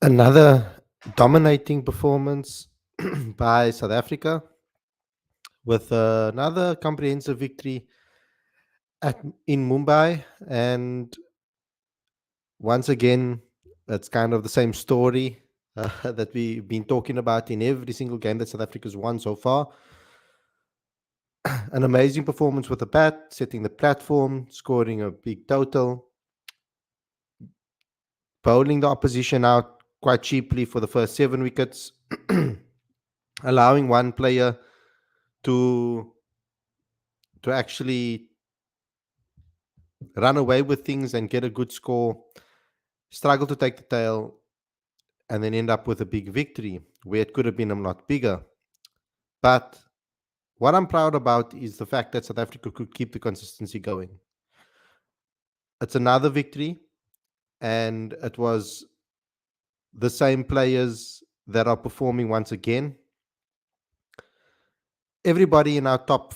Another dominating performance by South Africa with another comprehensive victory in Mumbai. And once again, it's kind of the same story that we've been talking about in every single game that South Africa's won so far. An amazing performance with the bat, setting the platform, scoring a big total, bowling the opposition out quite cheaply for the first 7 wickets, allowing one player to actually run away with things and get a good score, struggle to take the tail, and then end up with a big victory where it could have been a lot bigger. But what I'm proud about is the fact that South Africa could keep the consistency going. It's another victory, and it was the same players that are performing once again. Everybody in our top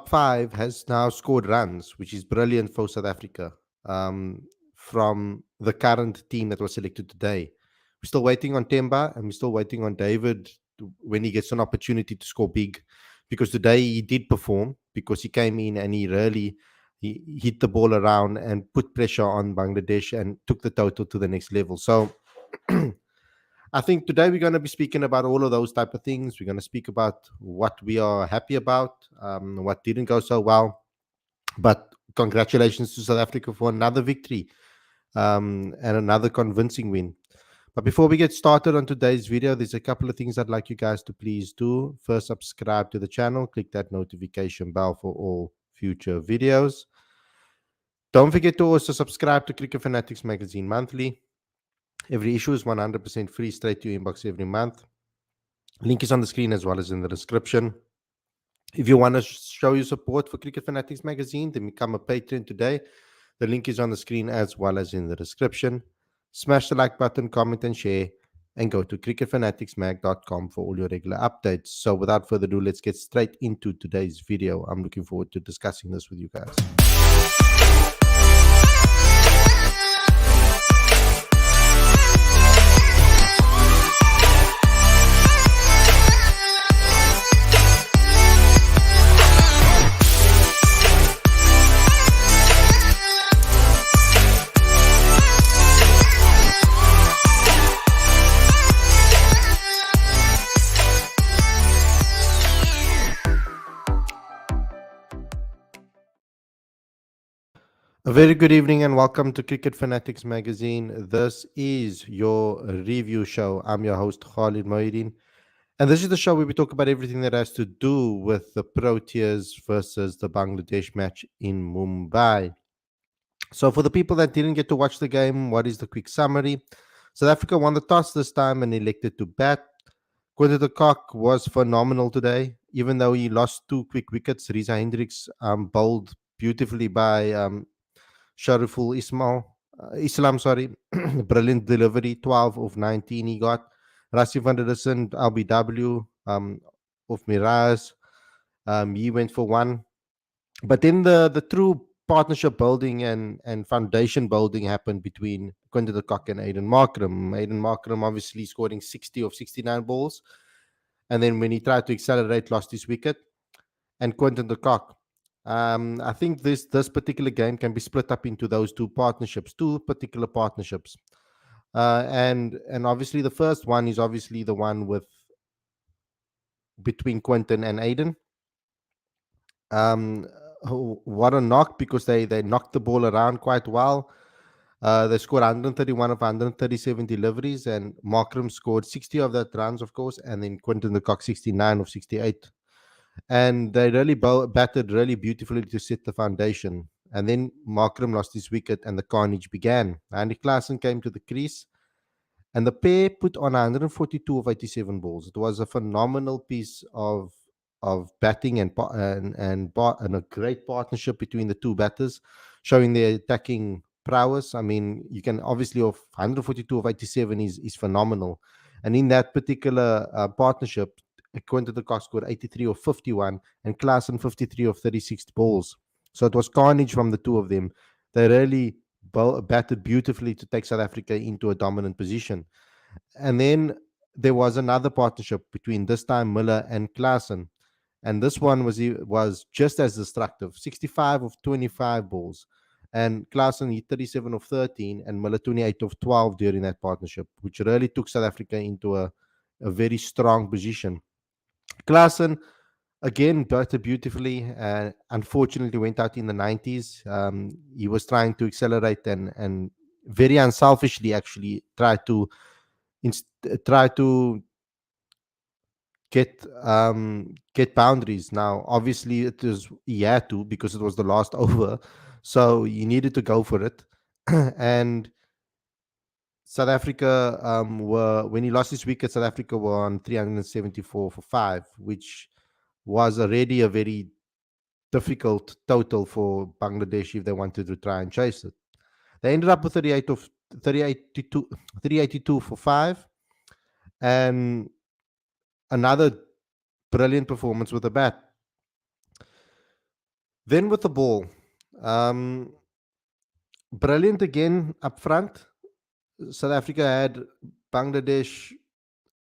five has now scored runs, which is brilliant for South Africa. From the current team that was selected today, we're still waiting on Temba, and we're still waiting on David when he gets an opportunity to score big, because today he did perform, because he came in and he hit the ball around and put pressure on Bangladesh and took the total to the next level. So I think today we're going to be speaking about all of those type of things. We're going to speak about what we are happy about, what didn't go so well. But congratulations to South Africa for another victory and another convincing win. But before we get started on today's video, there's a couple of things I'd like you guys to please do. First, subscribe to the channel. Click that notification bell for all future videos. Don't forget to also subscribe to Cricket Fanatics Magazine monthly. Every issue is 100% free, straight to your inbox every month. Link is on the screen as well as in the description. If you want to show your support for Cricket Fanatics Magazine, then become a patron today. The link is on the screen as well as in the description. Smash the like button, comment and share, and go to cricketfanaticsmag.com for all your regular updates. So without further ado, let's get straight into today's video. I'm looking forward to discussing this with you guys. A very good evening and welcome to Cricket Fanatics Magazine. This is your review show. I'm your host, Khalid, and this is the show where we talk about everything that has to do with the Proteas versus the Bangladesh match in Mumbai. So for the people that didn't get to watch the game, what is the quick summary? South Africa won the toss this time and elected to bat. Quinton de Kock was phenomenal today, even though he lost 2 quick wickets. Riza Hendricks bowled beautifully by Shariful Islam, brilliant delivery, 12 of 19 he got. Rassie van der Dussen, LBW of Miraz, he went for 1. But then the true partnership building and foundation building happened between Quinton de Kock and Aiden Markram. Aiden Markram obviously scoring 60 of 69 balls. And then when he tried to accelerate, lost his wicket. And Quinton de Kock, I think this particular game can be split up into those two particular partnerships. And obviously the first one is obviously the one between Quinton and Aiden. What a knock, because they knocked the ball around quite well. They scored 131 of 137 deliveries, and Markram scored 60 of that runs, of course, and then Quinton de Kock 69 of 68. And they really batted really beautifully to set the foundation. And then Markram lost his wicket and the carnage began. Andy Klaasen came to the crease and the pair put on 142 of 87 balls. It was a phenomenal piece of batting and a great partnership between the two batters, showing their attacking prowess. I mean, you can obviously, 142 of 87 is phenomenal. And in that particular partnership, Quinton de Kock scored 83 of 51 and Klaasen 53 of 36 balls. So it was carnage from the two of them. They really batted beautifully to take South Africa into a dominant position. And then there was another partnership between this time Miller and Klaasen. And this one was just as destructive, 65 of 25 balls. And Klaasen hit 37 of 13 and Miller 28 of 12 during that partnership, which really took South Africa into a very strong position. Klaasen again batted beautifully. Unfortunately, went out in the 90s. He was trying to accelerate and very unselfishly actually try to get boundaries. Now, obviously, it was he had to because it was the last over, so he needed to go for it. And South Africa were when he lost his wicket, South Africa were on 374 for five, which was already a very difficult total for Bangladesh if they wanted to try and chase it. They ended up with 382, 382 for five, and another brilliant performance with the bat. Then with the ball, um, brilliant again up front. South Africa had Bangladesh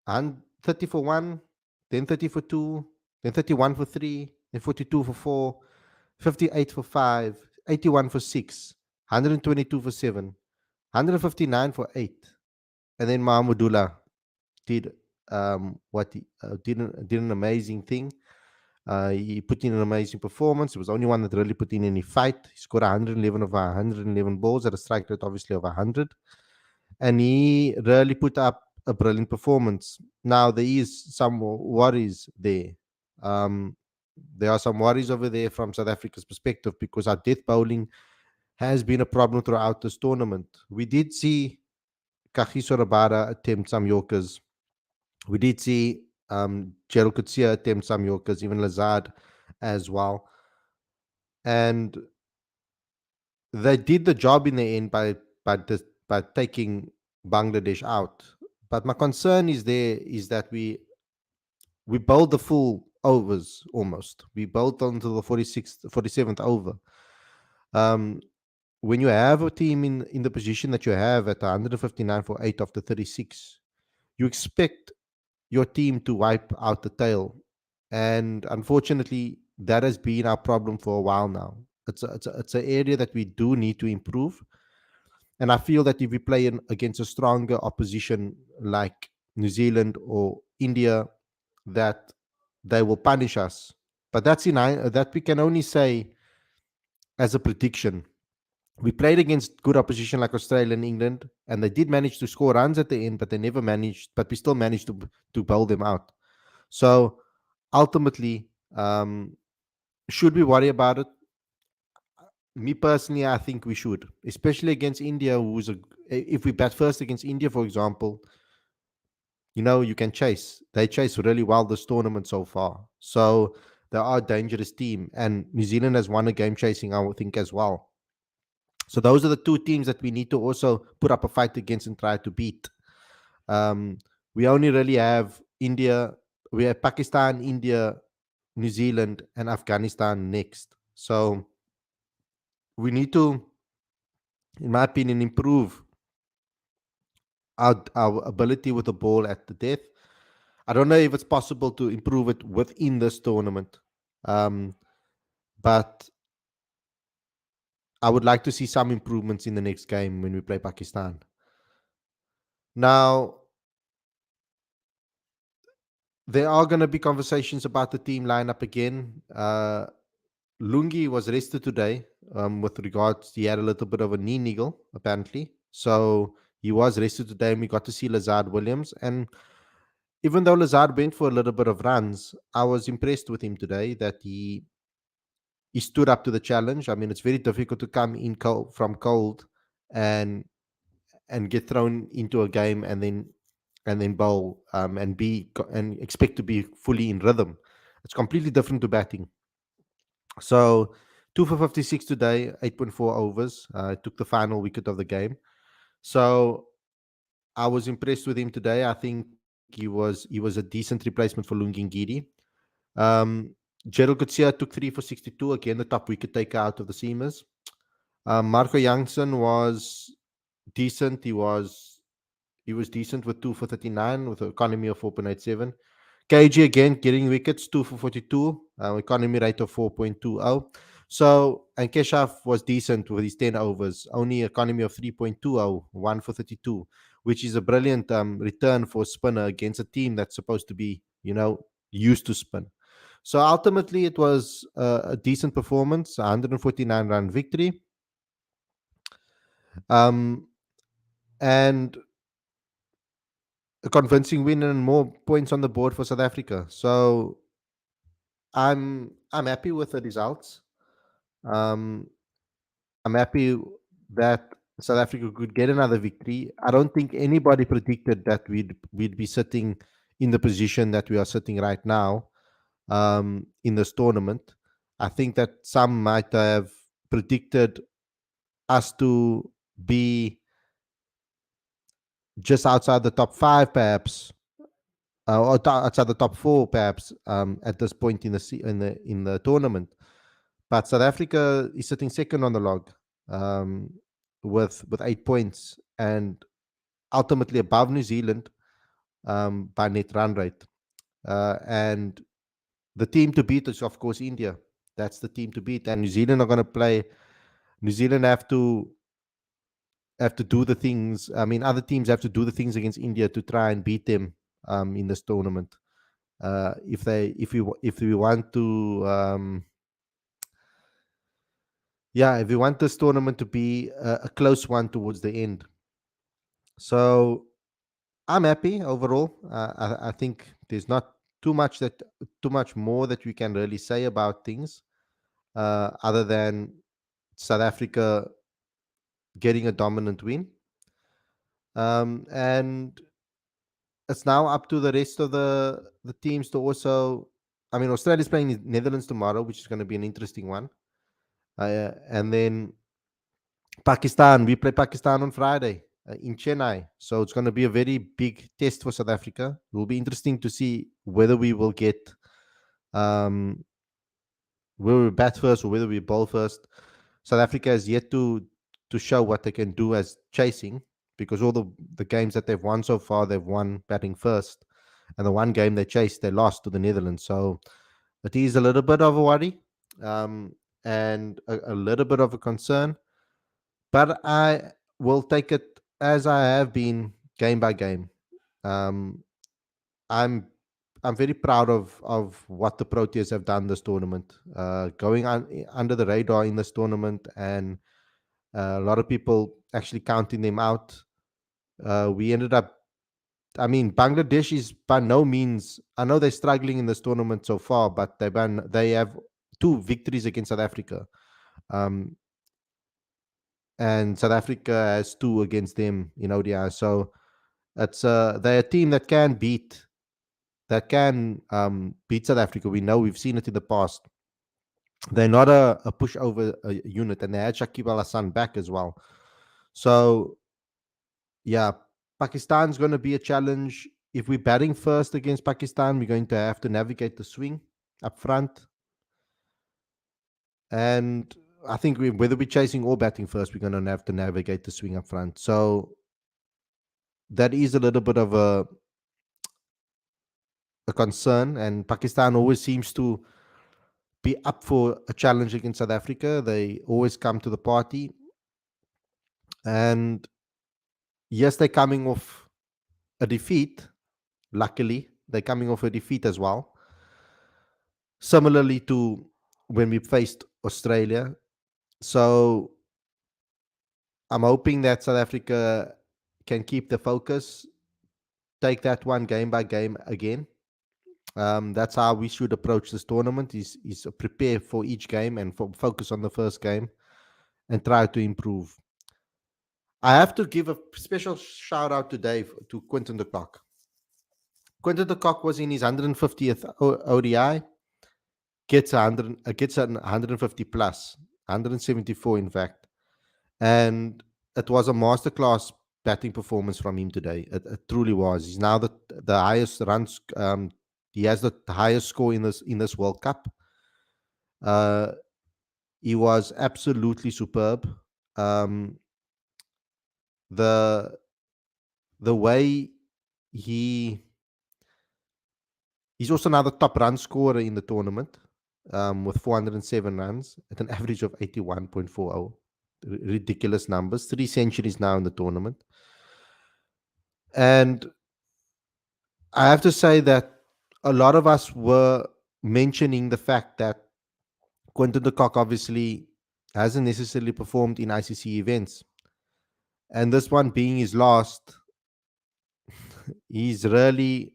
30 for 1, then 30 for 2, then 31 for 3, then 42 for 4, 58 for 5, 81 for 6, 122 for 7, 159 for 8. And then Mahmudullah did did an amazing thing. He put in an amazing performance. He was the only one that really put in any fight. He scored 111 of 111 balls at a strike rate, obviously, of 100. And he really put up a brilliant performance. Now, there is some worries there. Um, there are some worries over there from South Africa's perspective because our death bowling has been a problem throughout this tournament. We did see Kagiso Rabada attempt some Yorkers. We did see Gerald Coetzee attempt some Yorkers, even Lazard as well. And they did the job in the end by taking Bangladesh out. But my concern is that we bowled the full overs almost. We bowled until the 46th, 47th over. When you have a team in the position that you have at 159 for 8 after 36, you expect your team to wipe out the tail. And unfortunately, that has been our problem for a while now. It's an area that we do need to improve. And I feel that if we play against a stronger opposition like New Zealand or India, that they will punish us. But that we can only say as a prediction. We played against good opposition like Australia and England, and they did manage to score runs at the end, but they never managed. But we still managed to bowl them out. So ultimately, should we worry about it? Me personally, I think we should, especially against India, if we bat first against India, for example, you can chase. They chase really well this tournament so far. So they are a dangerous team. And New Zealand has won a game chasing, I would think, as well. So those are the two teams that we need to also put up a fight against and try to beat. We only really have India, we have Pakistan, India, New Zealand, and Afghanistan next. So we need to, in my opinion, improve our ability with the ball at the death. I don't know if it's possible to improve it within this tournament, but I would like to see some improvements in the next game when we play Pakistan. Now, there are going to be conversations about the team lineup again. Lungi was rested today with regards, he had a little bit of a knee niggle, apparently. So he was rested today and we got to see Lazard Williams. And even though Lazard went for a little bit of runs, I was impressed with him today that he stood up to the challenge. I mean, it's very difficult to come in from cold and get thrown into a game and then bowl and expect to be fully in rhythm. It's completely different to batting. So 2 for 56 today, 8.4 overs. Took the final wicket of the game. So I was impressed with him today. I think he was a decent replacement for Lungi Ngidi. Gerald Coetzee took 3 for 62, again the top wicket taker out of the seamers. Marco Janssen was decent. He was decent with 2 for 39 with an economy of 4.87. KG again getting wickets, 2 for 42, economy rate of 4.20. So, and Keshav was decent with his 10 overs, only economy of 3.20, 1 for 32, which is a brilliant return for a spinner against a team that's supposed to be, used to spin. So ultimately, it was a decent performance, 149 run victory. Um, and a convincing win and more points on the board for South Africa. So I'm happy with the results. Um, I'm happy that South Africa could get another victory. I don't think anybody predicted that we'd be sitting in the position that we are sitting right now in this tournament. I think that some might have predicted us to be just outside the top five, perhaps, outside the top four, perhaps, at this point in the tournament. But South Africa is sitting second on the log, um, with 8 points, and ultimately above New Zealand by net run rate. And the team to beat is, of course, India. That's the team to beat, and New Zealand are going to play. New Zealand have to do the things. I mean, other teams have to do the things against India to try and beat them in this tournament. If we want to, if we want this tournament to be a close one towards the end. So I'm happy overall. I think there's not too much more that we can really say about things, other than South Africa getting a dominant win. And it's now up to the rest of the teams to also. I mean, Australia's playing the Netherlands tomorrow, which is going to be an interesting one. And then Pakistan, we play Pakistan on Friday in Chennai. So it's going to be a very big test for South Africa. It will be interesting to see whether we will get, um, whether we bat first or whether we bowl first. South Africa has yet to show what they can do as chasing, because all the games that they've won so far, they've won batting first. And the one game they chased, they lost to the Netherlands. So it is a little bit of a worry, and a little bit of a concern. But I will take it as I have been, game by game. Um, I'm I'm very proud of what the Proteas have done this tournament, going under the radar in this tournament, and a lot of people actually counting them out. We ended up. I mean, Bangladesh is by no means. I know they're struggling in this tournament so far, but they have two victories against South Africa. Um, and South Africa has two against them in ODI. So they're a team that can beat South Africa. We know, we've seen it in the past. They're not a pushover unit, and they had Shakib Al Hassan back as well. So yeah, Pakistan's going to be a challenge. If we're batting first against Pakistan, we're going to have to navigate the swing up front. And I think whether we're chasing or batting first, we're going to have to navigate the swing up front. So that is a little bit of a concern. And Pakistan always seems to be up for a challenge against South Africa. They always come to the party. And yes, they're coming off a defeat. Luckily, they're coming off a defeat as well. Similarly to when we faced Australia. So I'm hoping that South Africa can keep the focus, take that one game by game again. That's how we should approach this tournament: is prepare for each game and focus on the first game and try to improve. I have to give a special shout out today to Quinton de Kock. Quinton de Kock was in his 150th ODI, gets 150 plus, 174 in fact, and it was a masterclass batting performance from him today. It truly was. He's now the highest runs. He has the highest score in this World Cup. Uh, he was absolutely superb. Um, the the way he he's also now the top run scorer in the tournament, with 407 runs at an average of 81.40. Ridiculous numbers. 3 centuries now in the tournament. And I have to say that a lot of us were mentioning the fact that Quinton de Kock obviously hasn't necessarily performed in ICC events. And this one being his last, he's really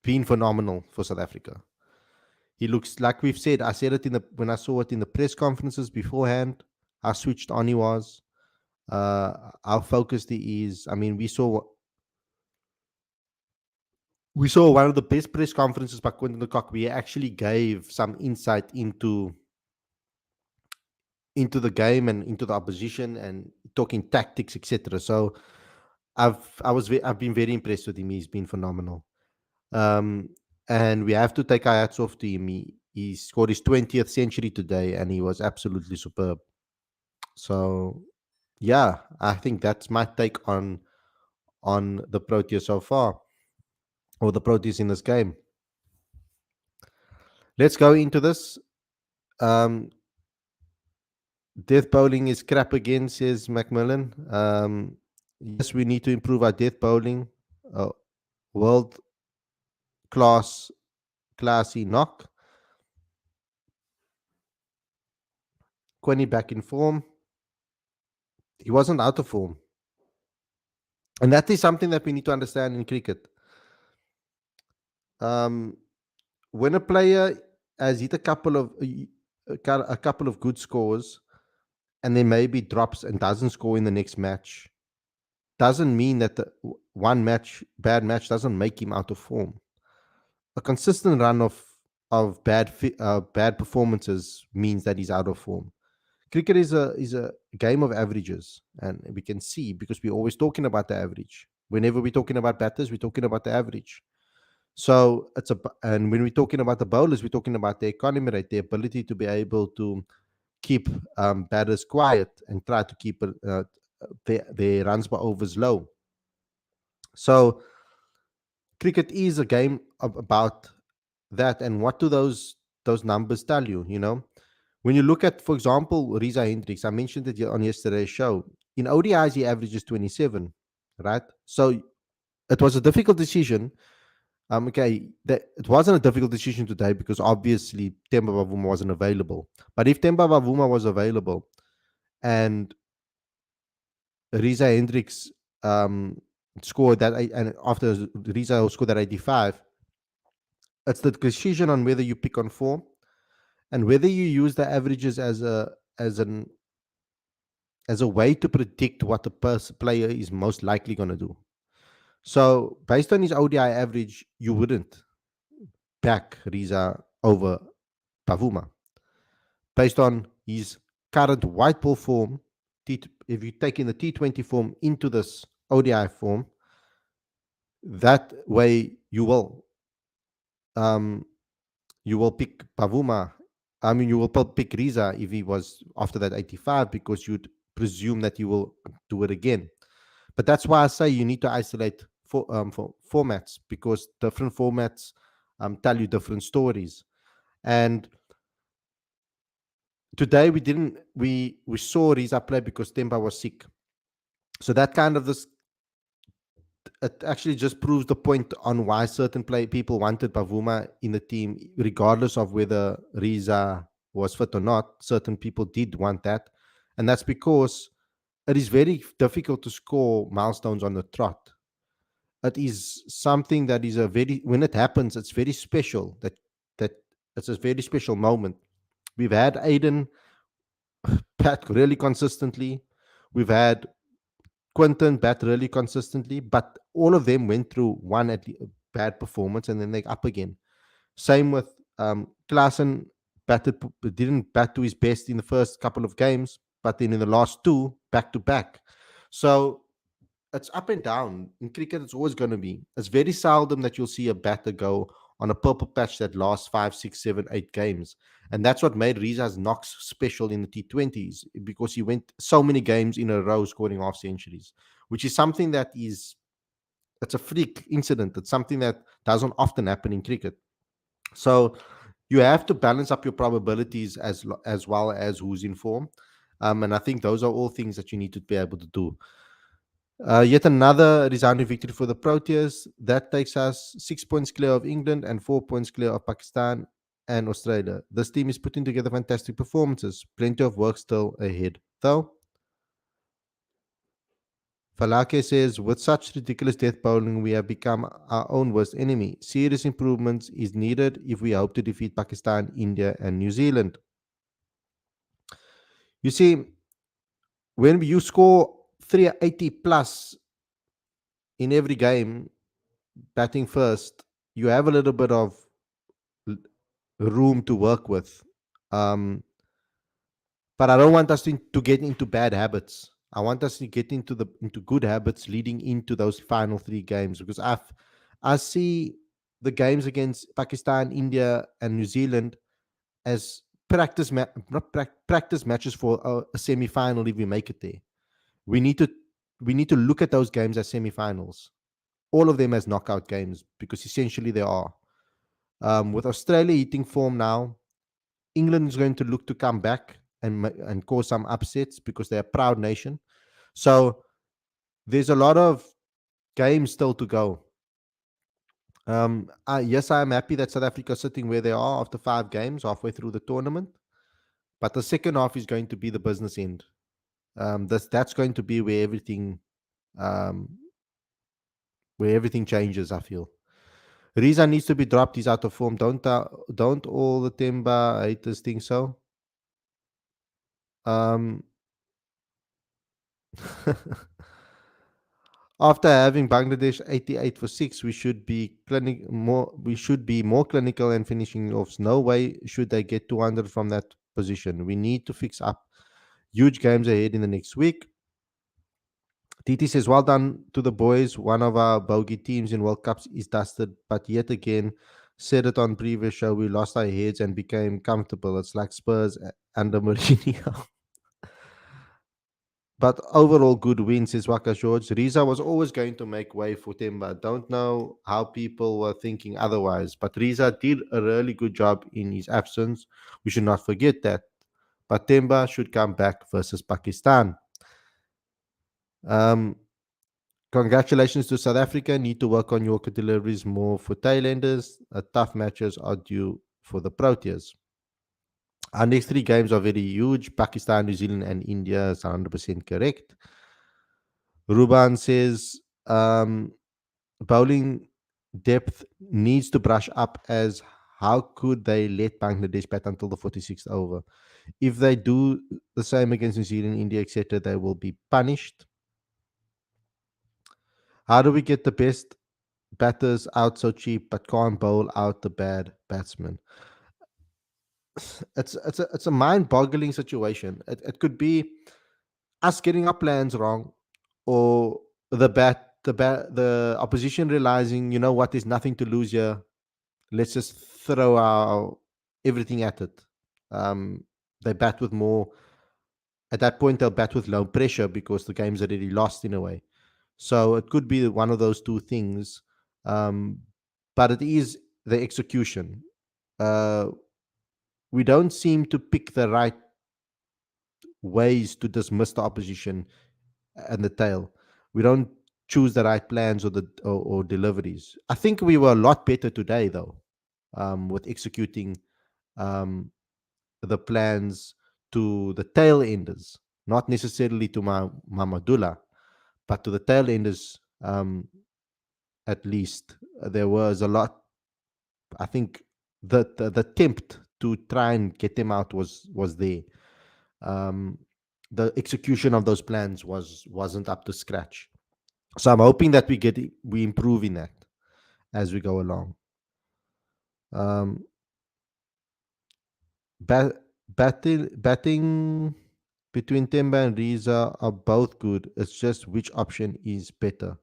been phenomenal for South Africa. He looks like we've said. I said it when I saw it in the press conferences beforehand. How switched on he was. How focused he is. I mean, we saw one of the best press conferences by Quinton de Kock. We actually gave some insight into the game and into the opposition and talking tactics, etc. So I've been very impressed with him. He's been phenomenal. Um, and we have to take our hats off to him. He scored his 20th century today, and he was absolutely superb. So yeah, I think that's my take on the Proteas so far, or the Proteas in this game. Let's go into this. Um, Death bowling is crap again, says Macmillan. Yes, we need to improve our death bowling. World classy knock. Quinny back in form. He wasn't out of form. And that is something that we need to understand in cricket. Um, when a player has hit a couple of good scores and then maybe drops and doesn't score in the next match, doesn't mean that the one bad match doesn't make him out of form. A consistent run of bad performances means that he's out of form. Cricket is a game of averages, and we can see, because we're always talking about the average. Whenever we're talking about batters, we're talking about the average. So and when we're talking about the bowlers, we're talking about the economy rate, the ability to be able to keep batters quiet and try to keep their runs by overs low. So cricket is a game about that. And what do those numbers tell you? When you look at, for example, Riza Hendricks, I mentioned it on yesterday's show. In ODIs, he averages 27, right? So it was a difficult decision. Okay, it wasn't a difficult decision today because obviously Temba Bavuma wasn't available. But if Temba Bavuma was available and Riza Hendricks scored that, and after Riza scored that 85, it's the decision on whether you pick on form and whether you use the averages as a way to predict what the player is most likely going to do. So based on his ODI average, you wouldn't back Riza over Pavuma. Based on his current white ball form, if you take in the T20 form into this ODI form, that way you will pick Pavuma. I mean, you will pick Riza if he was after that 85, because you'd presume that you will do it again. But that's why I say you need to isolate for formats, because different formats tell you different stories. And today we saw Riza play because Temba was sick. So that kind of it actually just proves the point on why certain people wanted Pavuma in the team, regardless of whether Riza was fit or not. Certain people did want that, and that's because it is very difficult to score milestones on the trot. It is something that is when it happens, it's very special. That it's a very special moment. We've had Aiden bat really consistently. We've had Quinton bat really consistently, but all of them went through one bad performance and then they up again. Same with Klaasen, didn't bat to his best in the first couple of games, but then in the last two, back to back. So it's up and down. In cricket, it's always going to be. It's very seldom that you'll see a batter go on a purple patch that lasts 5, 6, 7, 8 games. And that's what made Riza's knocks special in the T20s, because he went so many games in a row scoring half centuries, which is something that is, it's a freak incident. It's something that doesn't often happen in cricket. So you have to balance up your probabilities as well as who's in form. And I think those are all things that you need to be able to do. Yet another resounding victory for the Proteas. That takes us 6 points clear of England and 4 points clear of Pakistan and Australia. This team is putting together fantastic performances. Plenty of work still ahead, though. Falake says, with such ridiculous death bowling, we have become our own worst enemy. Serious improvements is needed if we hope to defeat Pakistan, India, and New Zealand. You see, when you score 380 plus in every game, batting first, you have a little bit of room to work with. Um, but I don't want us to get into bad habits. I want us to get into good habits leading into those final 3 games, because I see the games against Pakistan, India, and New Zealand as not practice matches for a semi final if we make it there. We need to we need to look at those games as semi-finals, all of them as knockout games, because essentially they are. With Australia hitting form now, England is going to look to come back and cause some upsets because they're a proud nation. So there's a lot of games still to go. Yes, I am happy that South Africa is sitting where they are after 5 games, halfway through the tournament. But the second half is going to be the business end. That's going to be um, where everything changes. I feel Riza needs to be dropped. He's out of form. Don't all the Temba haters think so? Um, After having Bangladesh 88 for 6, we should be more clinical and finishing offs. No way should they get 200 from that position. We need to fix up. Huge games ahead in the next week. TT says, well done to the boys. One of our bogey teams in World Cups is dusted, but yet again, said it on previous show, we lost our heads and became comfortable. It's like Spurs under Mourinho. But overall, good win, says Waka George. Riza was always going to make way for Temba. Don't know how people were thinking otherwise, but Riza did a really good job in his absence. We should not forget that. But Temba should come back versus Pakistan. Um, Congratulations to South Africa. Need to work on Yorker deliveries more for tailenders. Tough matches are due for the Proteas. Our next 3 games are very huge. Pakistan, New Zealand, and India is 100% correct. Ruban says bowling depth needs to brush up, as how could they let Bangladesh bat until the 46th over? If they do the same against New Zealand, India, etc., they will be punished. How do we get the best batters out so cheap but can't bowl out the bad batsmen? It's a mind-boggling situation. It could be us getting our plans wrong, or the opposition realizing, you know what, there's nothing to lose here. Let's just throw our everything at it. They bat with more. At that point, they'll bat with low pressure because the game's already lost in a way. So it could be one of those two things. Um, but it is the execution. Uh, we don't seem to pick the right ways to dismiss the opposition and the tail. We don't choose the right plans or deliveries. I think we were a lot better today, though, with executing um, the plans to the tail enders, not necessarily to Mamadullah, but to the tail enders. At least there was a lot. I think the attempt to try and get them out was there. Um, the execution of those plans wasn't up to scratch. So I'm hoping that we improve in that as we go along. Um, batting between Temba and Riza are both good. It's just which option is better.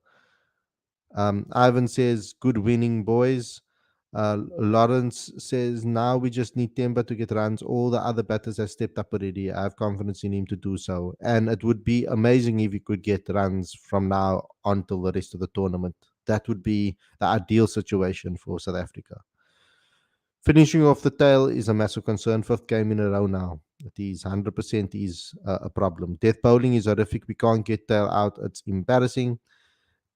Ivan says, good winning, boys. Lawrence says now we just need Temba to get runs. All the other batters have stepped up already. I have confidence in him to do so. And it would be amazing if he could get runs from now until the rest of the tournament. That would be the ideal situation for South Africa. Finishing off the tail is a massive concern. Fifth game in a row now. It is 100% is a problem. Death bowling is horrific. We can't get tail out. It's embarrassing.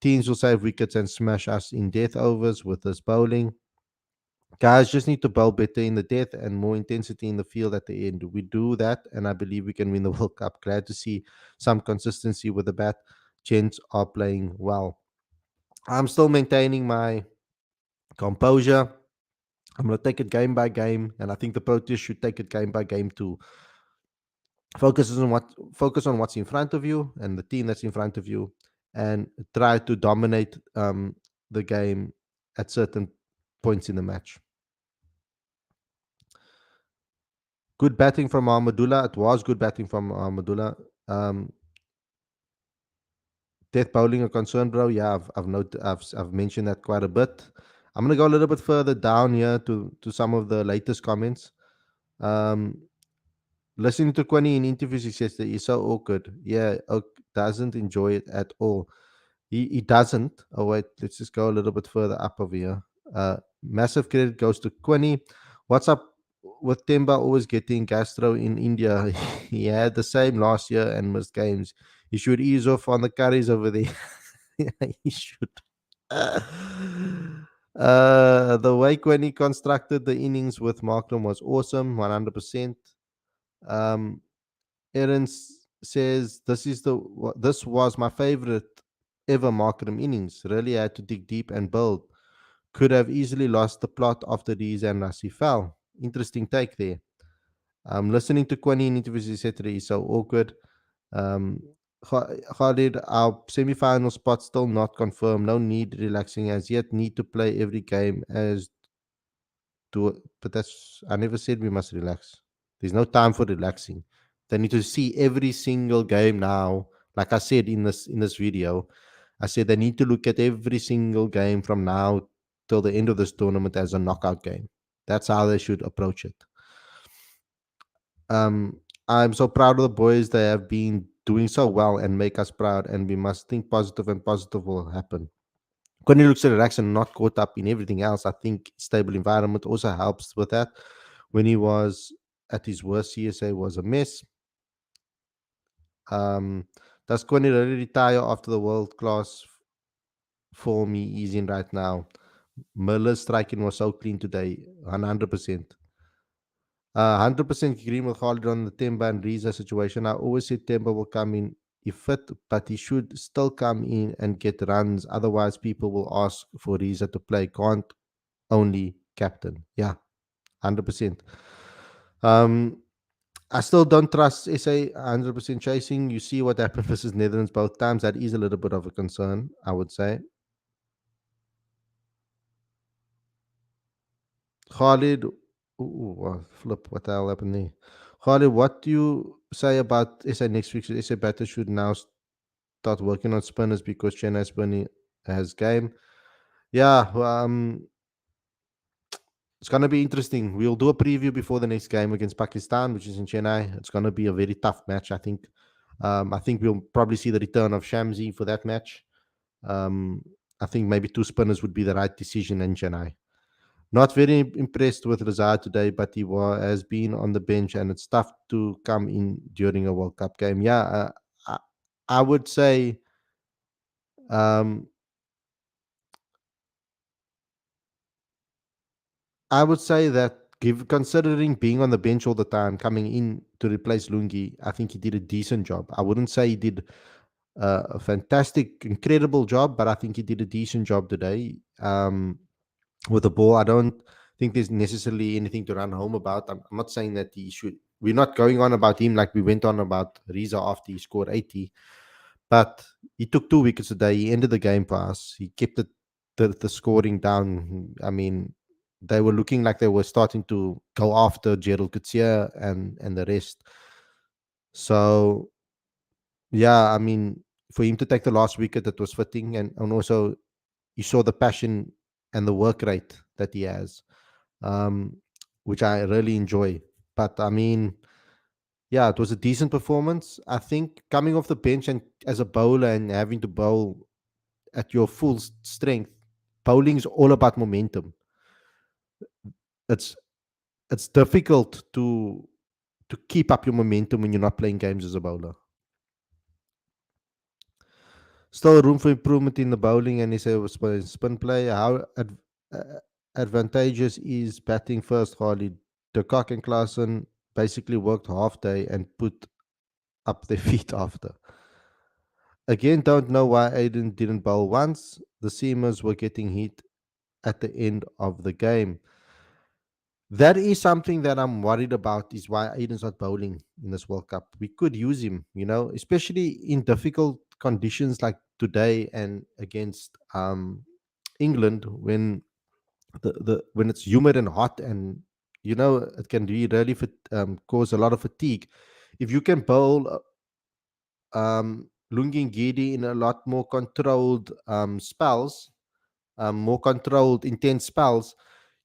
Teams will save wickets and smash us in death overs with this bowling. Guys just need to bowl better in the death and more intensity in the field at the end. We do that, and I believe we can win the World Cup. Glad to see some consistency with the bat. Gents are playing well. I'm still maintaining my composure. I'm going to take it game by game, and I think the Proteas should take it game by game too. Focus on what's in front of you and the team that's in front of you, and try to dominate the game at certain points in the match. Good batting from Ahmadullah. It was good batting from Ahmadullah. Um, Death bowling a concern, bro. Yeah, I've mentioned that quite a bit. I'm gonna go a little bit further down here to some of the latest comments. Um, Listening to Quinny in interviews, he says that he's so awkward. Yeah, doesn't enjoy it at all. He doesn't. Oh wait, let's just go a little bit further up over here. Massive credit goes to Quinny. What's up with Temba always getting gastro in India? He had the same last year and missed games. He should ease off on the curries over there. Yeah, he should. The way Quinny constructed the innings with Markram was awesome, 100%. Um, Aaron says this was my favorite ever Markram innings. Really had to dig deep and build. Could have easily lost the plot after these and Rassi fell. Interesting take there. Listening to Kwani in interviews, etc. is so awkward. Um, Khalid, our semi-final spot still not confirmed. No need relaxing as yet. Need to play every game as to. But that's I never said we must relax. There's no time for relaxing. They need to see every single game now. Like I said in this video, I said they need to look at every single game from now till the end of this tournament as a knockout game. That's how they should approach it. Um, I'm so proud of the boys. They have been doing so well and make us proud. And we must think positive, and positive will happen. When he looks at relaxed and not caught up in everything else, I think stable environment also helps with that. When he was at his worst, CSA was a mess. Um, does Quinn really retire after the world class form he is in right now? Miller's striking was so clean today, 100%. 100% agree with Khalid on the Temba and Riza situation. I always said Temba will come in if fit, but he should still come in and get runs. Otherwise, people will ask for Riza to play. Can't only captain. Yeah, 100%. Um, I still don't trust SA 100% chasing. You see what happened versus Netherlands both times. That is a little bit of a concern, I would say. Khalid, flip, what the hell happened there? Khalid, what do you say about SA next week? SA batter should now start working on spinners because Chennai spinning has game. Yeah, it's going to be interesting. We'll do a preview before the next game against Pakistan, which is in Chennai. It's going to be a very tough match, I think. I think we'll probably see the return of Shamsi for that match. Um, I think maybe two spinners would be the right decision in Chennai. Not very impressed with Razak today, but has been on the bench, and it's tough to come in during a World Cup game. Yeah, I would say um, that considering being on the bench all the time, coming in to replace Lungi, I think he did a decent job. I wouldn't say he did a fantastic, incredible job, but I think he did a decent job today. With the ball, I don't think there's necessarily anything to run home about. I'm not saying that he should. We're not going on about him like we went on about Riza after he scored 80, but he took 2 wickets today. He ended the game for us. He kept the scoring down. I mean, they were looking like they were starting to go after Gerald Coetzee and the rest. So yeah, I mean, for him to take the last wicket, that was fitting, and also you saw the passion and the work rate that he has, um, which I really enjoy. But I mean, yeah, it was a decent performance. I think coming off the bench and as a bowler and having to bowl at your full strength, bowling is all about momentum. It's it's difficult to keep up your momentum when you're not playing games as a bowler. Still room for improvement in the bowling and his spin play. How uh, advantageous is batting first, Khalid? De Kock and Klaasen basically worked half day and put up their feet after. Again, don't know why Aiden didn't bowl once. The seamers were getting hit at the end of the game. That is something that I'm worried about, is why Aiden's not bowling in this World Cup. We could use him, especially in difficult conditions like today and against England, when when it's humid and hot, and it can really cause a lot of fatigue. If you can bowl Lungingidi in a lot more controlled spells, more controlled, intense spells,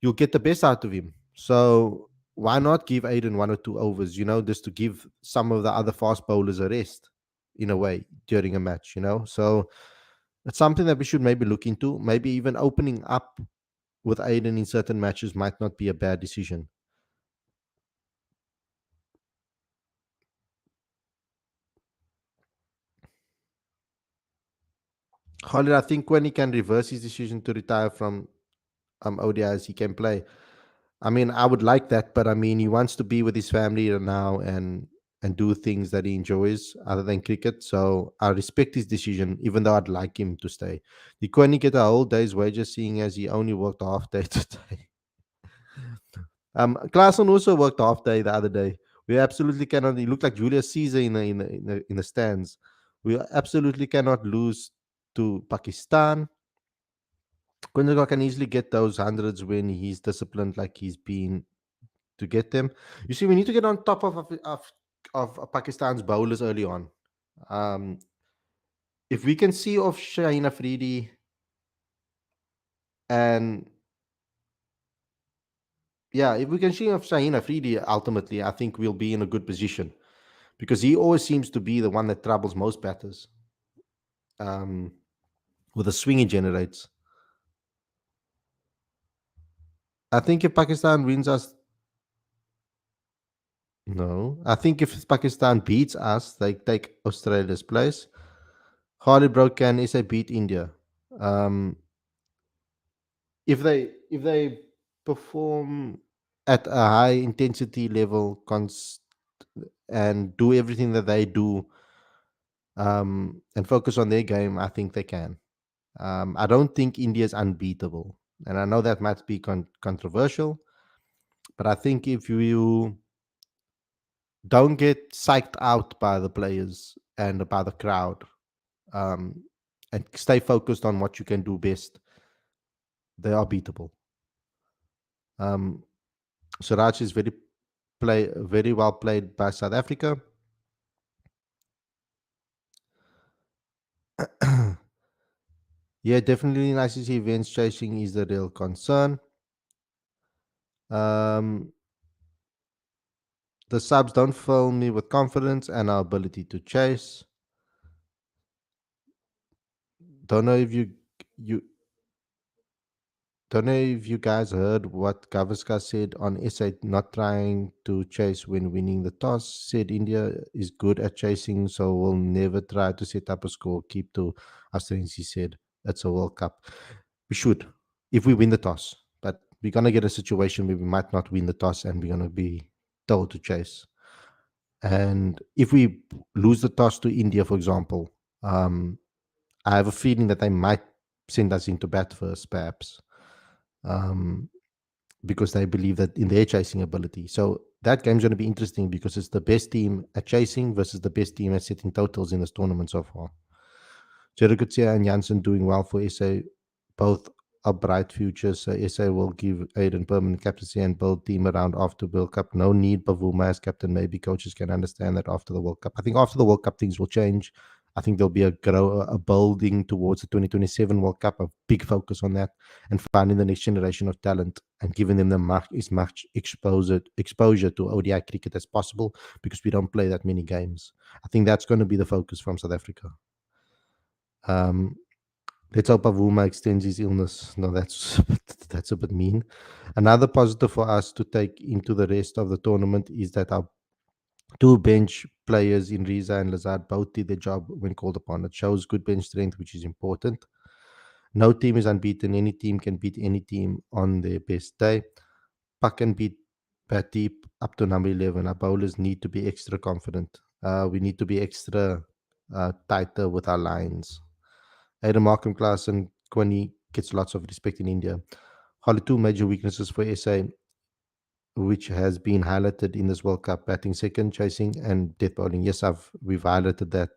you'll get the best out of him. So why not give Aiden 1 or 2 overs, just to give some of the other fast bowlers a rest in a way during a match. So it's something that we should maybe look into. Maybe even opening up with Aiden in certain matches might not be a bad decision. Khalid, I think when he can reverse his decision to retire from ODIs, he can play. I mean, I would like that, but I mean, he wants to be with his family now and do things that he enjoys other than cricket. So I respect his decision, even though I'd like him to stay. He couldn't get a whole day's wages, seeing as he only worked a half day today. Klaassen also worked a half day the other day. We absolutely cannot. He looked like Julius Caesar in the stands. We absolutely cannot lose to Pakistan. Quinton can easily get those hundreds when he's disciplined like he's been to get them. You see, we need to get on top of Pakistan's bowlers early on. Um, if we can see off Shaheen Afridi, and yeah, if we can see off Shaheen Afridi, ultimately, I think we'll be in a good position, because he always seems to be the one that troubles most batters, um, with the swing he generates. I think if Pakistan wins us, no, I think if Pakistan beats us, they take Australia's place. Khalid Bro, can SA beat India? Um, if they perform at a high intensity level, and do everything that they do, and focus on their game, I think they can. I don't think India is unbeatable, and I know that might be controversial, but I think if you don't get psyched out by the players and by the crowd, um, and stay focused on what you can do best, they are beatable. Um, Suraj is very well played by South Africa. Yeah, definitely nice to see events chasing is the real concern. Um, the subs don't fill me with confidence and our ability to chase. Don't know if you don't know if you guys heard what Gavaskar said on SA not trying to chase when winning the toss. Said India is good at chasing, so we'll never try to set up a score. Keep to our strengths, he said. That's a World Cup. We should, if we win the toss. But we're gonna get a situation where we might not win the toss and we're gonna be told to chase. And if we lose the toss to India, for example, I have a feeling that they might send us into bat first, perhaps, um, because they believe that in their chasing ability. So that game's going to be interesting because it's the best team at chasing versus the best team at setting totals in this tournament so far. Jerikutsia and Janssen doing well for SA, both are bright futures. So SA will give Aiden permanent captaincy and build team around after World Cup. No need Bavuma as captain. Maybe coaches can understand that after the World Cup. I think after the World Cup things will change. I think there'll be a building towards the 2027 World Cup, a big focus on that, and finding the next generation of talent and giving them as much exposure to ODI cricket as possible, because we don't play that many games. I think that's going to be the focus from South Africa. Um, let's hope Avuma extends his illness. No, that's that's a bit mean. Another positive for us to take into the rest of the tournament is that our two bench players in Riza and Lazard both did their job when called upon. It shows good bench strength, which is important. No team is unbeaten. Any team can beat any team on their best day. Puck can beat bat deep up to number 11. Our bowlers need to be extra confident. We need to be extra tighter with our lines. Adam Markham class and Kwani gets lots of respect in India. Only two major weaknesses for SA, which has been highlighted in this World Cup: batting second, chasing, and death bowling. Yes, we've highlighted that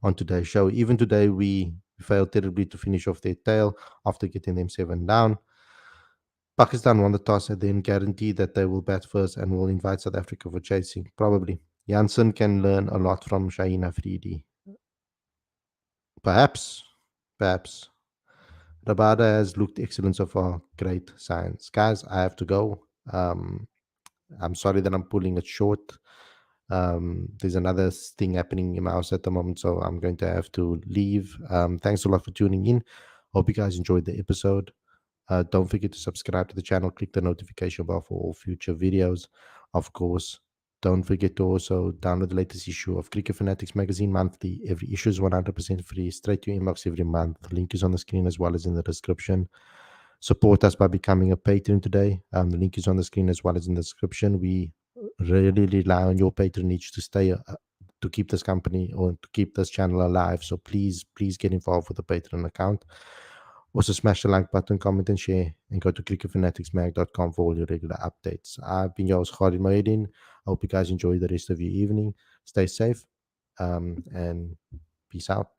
on today's show. Even today, we failed terribly to finish off their tail after getting them 7 down. Pakistan won the toss and then guaranteed that they will bat first and will invite South Africa for chasing. Probably. Janssen can learn a lot from Shaheen Afridi. Perhaps. Perhaps. Rabada has looked excellent so far. Great signs. Guys, I have to go. I'm sorry that I'm pulling it short. There's another thing happening in my house at the moment, so I'm going to have to leave. Thanks a lot for tuning in. Hope you guys enjoyed the episode. Don't forget to subscribe to the channel, click the notification bell for all future videos. Of course, don't forget to also download the latest issue of Cricket Fanatics magazine monthly. Every issue is 100% free, straight to your inbox every month. The link is on the screen as well as in the description. Support us by becoming a patron today. The link is on the screen as well as in the description. We really rely on your patronage to stay to keep this company or to keep this channel alive. So please get involved with the Patreon account. Also, smash the like button, comment, and share, and go to cricketfanaticsmag.com for all your regular updates. I've been your host, Khalid Mohideen. I hope you guys enjoy the rest of your evening. Stay safe, and peace out.